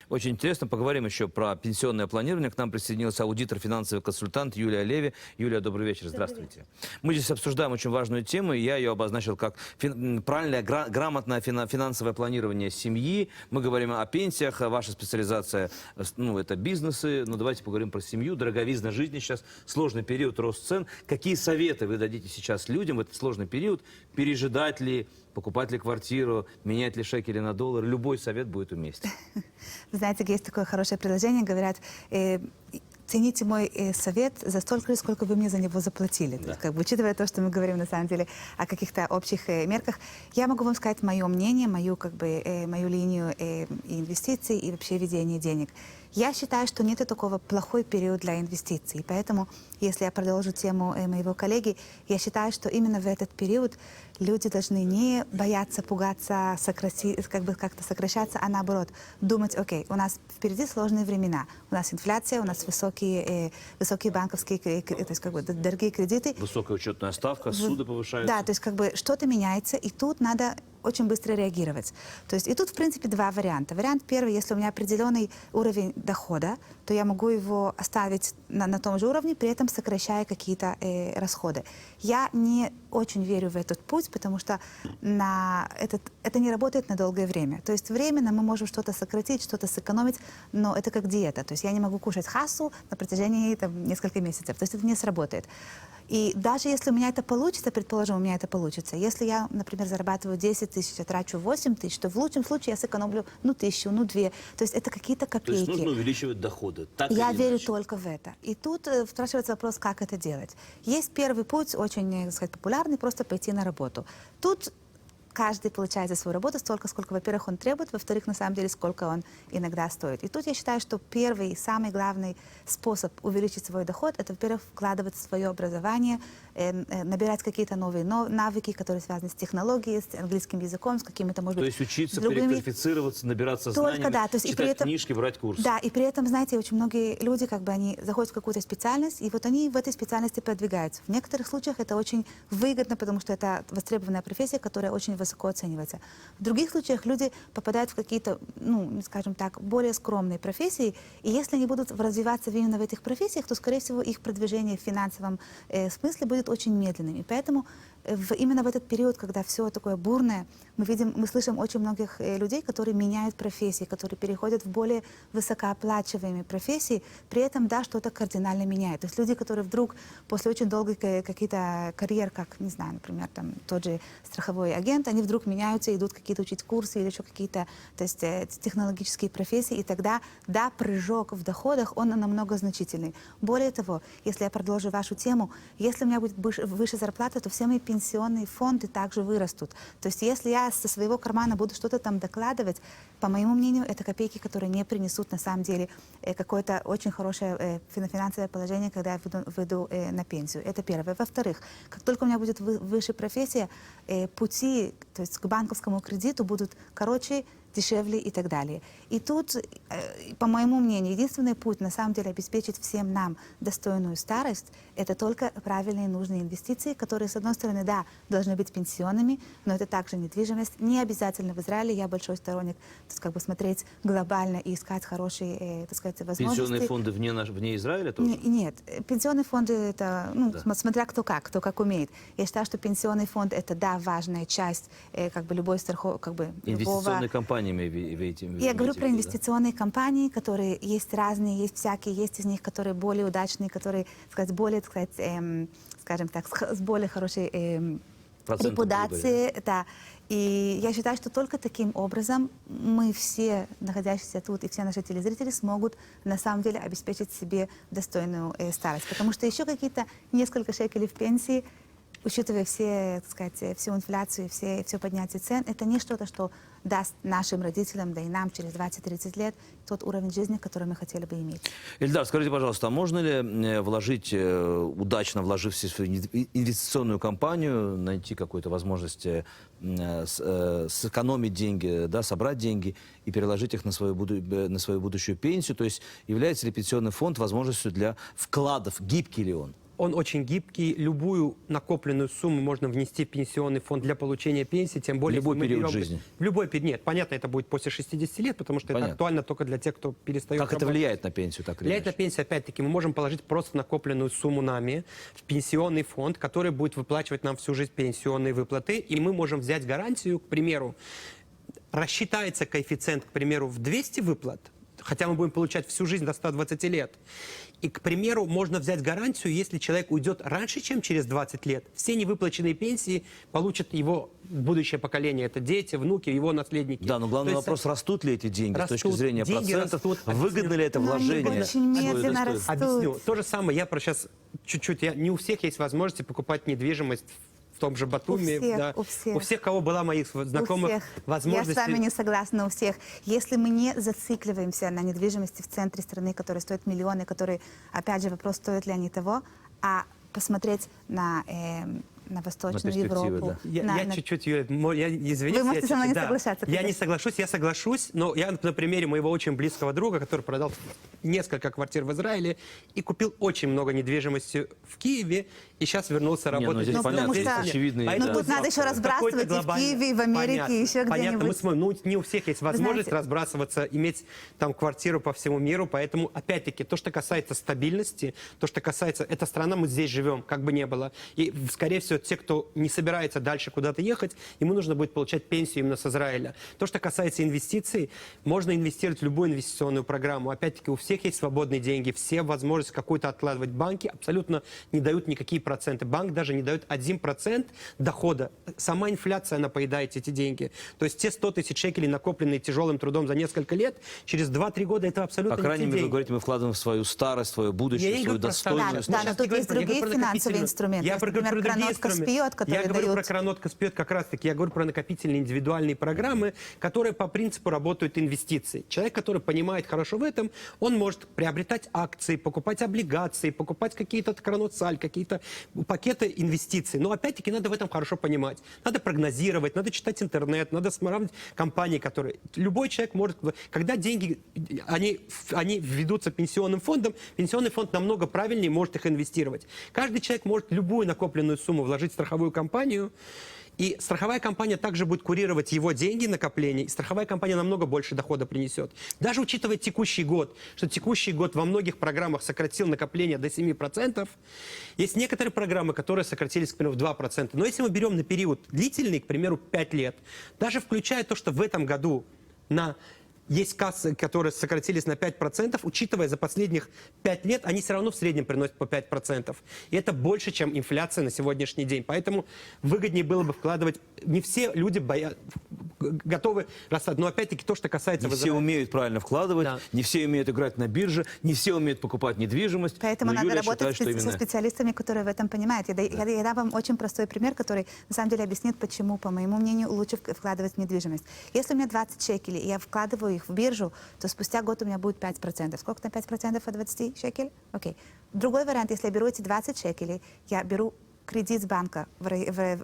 Очень интересно. Поговорим еще про пенсионное планирование. К нам присоединился аудитор, финансовый консультант Юлия Леви. Юлия, добрый вечер. Здравствуйте. Мы здесь обсуждаем очень важную тему, и я ее обозначил как правильное, грамотное финансовое планирование семьи. Мы говорим о пенсиях, ваша специализация, ну, это бизнесы. Но давайте поговорим про семью. Дороговизна жизни сейчас, сложный период, рост цен. Какие советы вы дадите сейчас людям в этот сложный период? Пережидать ли, покупать ли квартиру, менять ли шекели на доллар? Любой совет будет уместен. Вы знаете, есть такое хорошее предложение, говорят, цените мой совет за столько же, сколько вы мне за него заплатили. Да. Как бы, учитывая то, что мы говорим на самом деле о каких-то общих мерках, я могу вам сказать мое мнение, мою линию инвестиций и вообще ведения денег. Я считаю, что нет такого плохой период для инвестиций. Поэтому, если я продолжу тему моего коллеги, я считаю, что именно в этот период люди должны не бояться, пугаться, как-то сокращаться, а наоборот думать: окей, у нас впереди сложные времена, у нас инфляция, у нас высокие банковские, то есть как бы дорогие кредиты. Высокая учетная ставка, суды повышаются. Да, то есть как бы что-то меняется, и тут надо очень быстро реагировать. То есть и тут, в принципе, два варианта. Вариант первый: если у меня определенный уровень дохода, то я могу его оставить на том же уровне, при этом сокращая какие-то расходы. Я не очень верю в этот путь, потому что это не работает на долгое время. То есть временно мы можем что-то сократить, что-то сэкономить, но это как диета. То есть я не могу кушать хассу на протяжении нескольких месяцев. То есть это не сработает. И даже если у меня это получится, предположим, у меня это получится, если я, например, зарабатываю 10 тысяч, а трачу 8 тысяч, то в лучшем случае я сэкономлю 1000, 2. То есть это какие-то копейки. То есть нужно увеличивать доходы. Так Я или верю иначе? только в это. И тут спрашивается вопрос, как это делать. Есть первый путь, очень, так сказать, популярный, просто пойти на работу. Тут каждый получает за свою работу столько, сколько, во-первых, он требует, во-вторых, на самом деле, сколько он иногда стоит. И тут я считаю, что первый и самый главный способ увеличить свой доход — это, во-первых, вкладывать в свое образование, набирать какие-то новые навыки, которые связаны с технологией, с английским языком, с какими-то, может быть, То есть учиться, другими... переквалифицироваться, набираться Только, знаниями, да, то есть, и при читать этом... книжки, брать курсы. Да, и при этом, знаете, очень многие люди, как бы, они заходят в какую-то специальность, и вот они в этой специальности продвигаются. В некоторых случаях это очень выгодно, потому что это востребованная профессия, которая очень высоко оценивается. В других случаях люди попадают в какие-то, ну, скажем так, более скромные профессии, и если они будут развиваться именно в этих профессиях, то, скорее всего, их продвижение в финансовом смысле будет очень медленным. И поэтому именно в этот период, когда все такое бурное, мы слышим очень многих людей, которые меняют профессии, которые переходят в более высокооплачиваемые профессии, при этом, да, что-то кардинально меняет. То есть люди, которые вдруг после очень долгой каких-то карьер, как, не знаю, например, там, тот же страховой агент, они вдруг меняются, идут какие-то учить курсы или еще какие-то, то есть, технологические профессии, и тогда, да, прыжок в доходах, он намного значительный. Более того, если я продолжу вашу тему, если у меня будет выше зарплата, то все мои пенсионные фонды также вырастут. То есть если я со своего кармана буду что-то там докладывать, по моему мнению, это копейки, которые не принесут на самом деле какое-то очень хорошее финансовое положение, когда я выйду на пенсию. Это первое. Во-вторых, как только у меня будет выше профессия, пути, то есть к банковскому кредиту будут короче, дешевле и так далее. И тут, по моему мнению, единственный путь, на самом деле, обеспечить всем нам достойную старость, это только правильные нужные инвестиции, которые, с одной стороны, да, должны быть пенсионными, но это также недвижимость. Не обязательно в Израиле. Я большой сторонник, то есть, как бы смотреть глобально и искать хорошие, так сказать, возможности. Пенсионные фонды вне Израиля тоже? Нет. Пенсионные фонды, это, ну, Да. смотря кто как умеет. Я считаю, что пенсионный фонд — это, да, важная часть, как бы, любой страховки, как бы, Инвестиционные любого... компании Я говорю про инвестиционные компании, которые есть разные, есть всякие, есть из них, которые более удачные, которые, сказать, более, так сказать, скажем так, с более хорошей репутацией. Да. И я считаю, что только таким образом мы все, находящиеся тут, и все наши телезрители смогут на самом деле обеспечить себе достойную старость. Потому что еще какие-то несколько шекелей в пенсии, учитывая все, так сказать, всю инфляцию, все поднятие цен, это не что-то, что даст нашим родителям, да и нам через 20-30 лет тот уровень жизни, который мы хотели бы иметь. Эльдар, скажите, пожалуйста, а можно ли вложить, удачно вложившись в инвестиционную компанию, найти какую-то возможность сэкономить деньги, да, собрать деньги и переложить их на свою будущую пенсию? То есть является ли пенсионный фонд возможностью для вкладов? Гибкий ли он? он очень гибкий. Любую накопленную сумму можно внести в пенсионный фонд для получения пенсии, тем более... Любой если мы период берем- жизни. В любой период. Нет, понятно, это будет после 60 лет, потому что Понятно. это актуально только для тех, кто перестает Как это работать. влияет на пенсию, так или Влияет на иначе? пенсию, опять-таки, мы можем положить просто накопленную сумму нами в пенсионный фонд, который будет выплачивать нам всю жизнь пенсионные выплаты, и мы можем взять гарантию, к примеру, рассчитается коэффициент, к примеру, в 200 выплат, хотя мы будем получать всю жизнь до 120 лет. И, к примеру, можно взять гарантию, если человек уйдет раньше, чем через 20 лет, все невыплаченные пенсии получат его будущее поколение. Это дети, внуки, его наследники. Да, но главный То есть, вопрос, растут ли эти деньги с точки растут, зрения деньги процентов, растут, выгодно ли это Ну, они вложение? очень медленно Стоит. растут. Объясню. То же самое, я про сейчас чуть-чуть, не у всех есть возможности покупать недвижимость в том же Батуми. У всех, да. у всех. У всех, кого была моих знакомых У всех. возможности. Я с вами не согласна у всех. Если мы не зацикливаемся на недвижимости в центре страны, которая стоит миллионы, которые, опять же, вопрос, стоят ли они того, а посмотреть на Восточную перспективы, Европу. да. Я чуть-чуть, Юля, извините. Вы можете я со мной не чуть-чуть, да. соглашаться, Я не конечно. соглашусь, я соглашусь, но я на примере моего очень близкого друга, который продал несколько квартир в Израиле и купил очень много недвижимости в Киеве, и сейчас вернулся Не, ну работать. здесь Ну, понятно, потому здесь что- очевидные. Поэтому Ну, тут надо еще разбрасывать и в какой-то Киеве, и в Америке, Понятно. и еще Понятно, мы где-нибудь. смотрим, ну, не у всех есть возможность знаете- разбрасываться, иметь там квартиру по всему миру, поэтому, опять-таки, то, что касается стабильности, то, что касается, эта страна, мы здесь живем, как бы ни было. И, скорее всего, те, кто не собирается дальше куда-то ехать, ему нужно будет получать пенсию именно с Израиля. То, что касается инвестиций, можно инвестировать в любую инвестиционную программу. Опять-таки, у всех есть свободные деньги, все возможности какую-то откладывать. Банки абсолютно не дают никакие проценты. Банк даже не дает 1% дохода. Сама инфляция, она поедает эти деньги. То есть те 100 тысяч шекелей, накопленные тяжелым трудом за несколько лет, через 2-3 года это абсолютно По не крайней те мере, вы деньги. говорите, мы вкладываем в свою старость, свое будущее, Я не свою говорю про достойную старость. Да, Мы но сейчас тут не говорим есть про- я другие говорю про финансовые накопительные. инструменты. Я Есть, говорю например, про другие Кранотка инструменты. спьет, которые Я говорю про дают... Кранотка спьет как раз-таки. Я говорю про накопительные индивидуальные программы, которые по принципу работают инвестиции. Человек, который понимает хорошо в этом, он может приобретать акции, покупать облигации, покупать какие-то Кранотсаль, какие-то пакеты инвестиций. Но опять-таки надо в этом хорошо понимать. Надо прогнозировать, надо читать интернет, надо смотреть компании, которые... Любой человек может... Когда деньги, они ведутся пенсионным фондом, пенсионный фонд намного правильнее может их инвестировать. Каждый человек может любую накопленную сумму вложить в страховую компанию, и страховая компания также будет курировать его деньги, накопления, и страховая компания намного больше дохода принесет. Даже учитывая текущий год, что текущий год во многих программах сократил накопление до 7%, есть некоторые программы, которые сократились, к примеру, в 2%. Но если мы берем на период длительный, к примеру, 5 лет, даже включая то, что в этом году есть кассы, которые сократились на 5%, учитывая за последних 5 лет, они все равно в среднем приносят по 5%. И это больше, чем инфляция на сегодняшний день. Поэтому выгоднее было бы вкладывать... Не все люди готовы расстать. Но опять-таки то, что касается... Не все умеют правильно вкладывать, Да. не все умеют играть на бирже, не все умеют покупать недвижимость. Поэтому Но надо Юлия работать считает, что со именно... специалистами, которые в этом понимают. Я дам вам очень простой пример, который на самом деле объяснит, почему, по моему мнению, лучше вкладывать в недвижимость. Если у меня 20 шекелей, и я вкладываю их в биржу, то спустя год у меня будет 5%. Сколько там 5% от 20 шекелей? Окей. Другой вариант, если я беру эти 20 шекелей, я беру кредит с банка в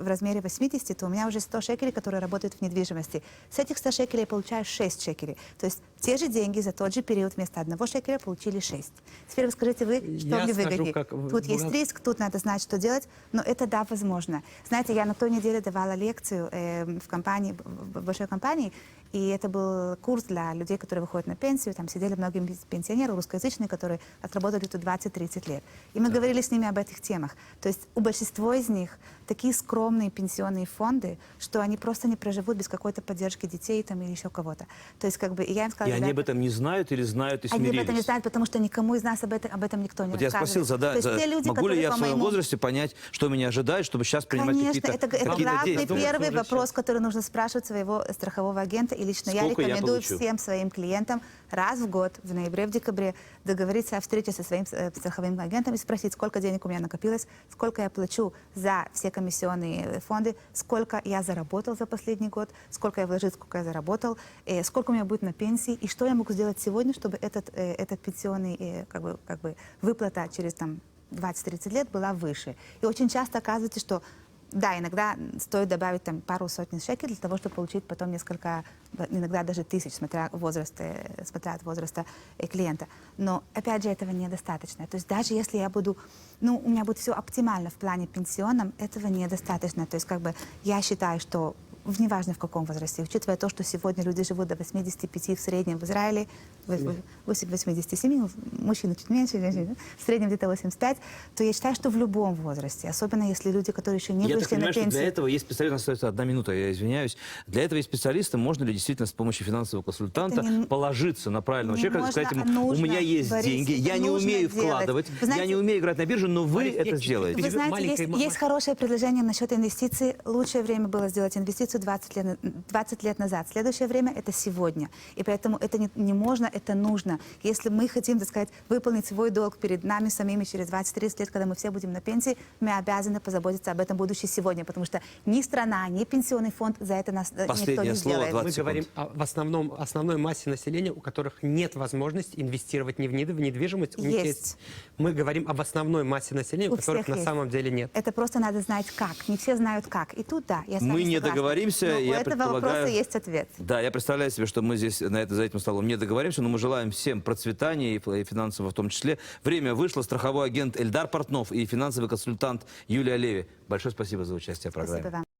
размере 80, то у меня уже 100 шекелей, которые работают в недвижимости. С этих 100 шекелей я получаю 6 шекелей. То есть те же деньги за тот же период вместо 1 шекеля получили 6. Теперь вы скажите, что Я мне скажу, выгоднее? как Тут есть бухгалтер. риск, тут надо знать, что делать, но это да, возможно. Знаете, я на той неделе давала лекцию в компании, в большой компании, и это был курс для людей, которые выходят на пенсию. Там сидели многие пенсионеры русскоязычные, которые отработали тут 20-30 лет. И мы говорили с ними об этих темах. То есть у большинства из них такие скромные пенсионные фонды, что они просто не проживут без какой-то поддержки детей там, или еще кого-то. То есть как бы, и я им сказала, И они об «Ребята, этом не знают или знают и они смирились? об этом не знают, потому что никому из нас об этом никто не Вот я рассказывает. спросил, То есть те люди, могу ли которые, я в своем по-моему, возрасте понять, что меня ожидает, чтобы сейчас принимать Конечно, какие-то это главный действия? первый Уже вопрос, который нужно спрашивать своего страхового агента. И лично я Сколько я рекомендую получу? всем своим клиентам раз в год, в ноябре, в декабре, договориться о встрече со своим страховым агентом и спросить, сколько денег у меня накопилось, сколько я плачу за все комиссионные фонды, сколько я заработал за последний год, сколько я вложил, сколько я заработал, сколько у меня будет на пенсии, и что я могу сделать сегодня, чтобы этот пенсионный как бы выплата через там 20-30 лет была выше. И очень часто оказывается, что Да, иногда стоит добавить там пару сотен шекелей для того, чтобы получить потом несколько, иногда даже тысяч, смотря от возраста клиента. Но, опять же, этого недостаточно. То есть даже если я буду, у меня будет все оптимально в плане пенсионном, этого недостаточно. То есть как бы я считаю, что неважно в каком возрасте, учитывая то, что сегодня люди живут до 85 в среднем в Израиле, 87, мужчины чуть меньше, женщины, в среднем где-то 85, то я считаю, что в любом возрасте, особенно если люди, которые еще не Я так вышли на понимаю, что для пенсию. этого есть специалист, у нас остается 1 минута, я извиняюсь. Для этого есть специалисты, можно ли действительно с помощью финансового консультанта Это не- положиться на правильного не человека, можно, сказать ему, а нужно, у меня есть Борис, деньги, это я не нужно умею делать. вкладывать, Вы знаете, я не умею играть на бирже, но вы Борис, это я- сделаете. Вы знаете, маленькой есть хорошее предложение насчет инвестиций. Лучшее время было сделать инвестицию 20 лет назад. Следующее время — это сегодня. И поэтому это не можно, это нужно. Если мы хотим, так сказать, выполнить свой долг перед нами самими через 20-30 лет, когда мы все будем на пенсии, мы обязаны позаботиться об этом будущем сегодня, потому что ни страна, ни пенсионный фонд за это нас никто Последнее не слово, сделает. 20 Мы говорим в основной массе населения, у которых нет возможности инвестировать в недвижимость. У них Есть. Мы говорим об основной массе населения, у У которых всех на есть. самом деле нет. Это просто надо знать как. Не все знают как. И тут, да, я с Мы вами не согласна. договоримся, Но у я этого вопроса предполагаю- есть ответ. Да, я представляю себе, что мы здесь за этим столом не договоримся, но мы желаем всем процветания и финансового в том числе. Время вышло. Страховой агент Эльдар Портнов и финансовый консультант Юлия Леви. Большое спасибо за участие в программе. Спасибо вам.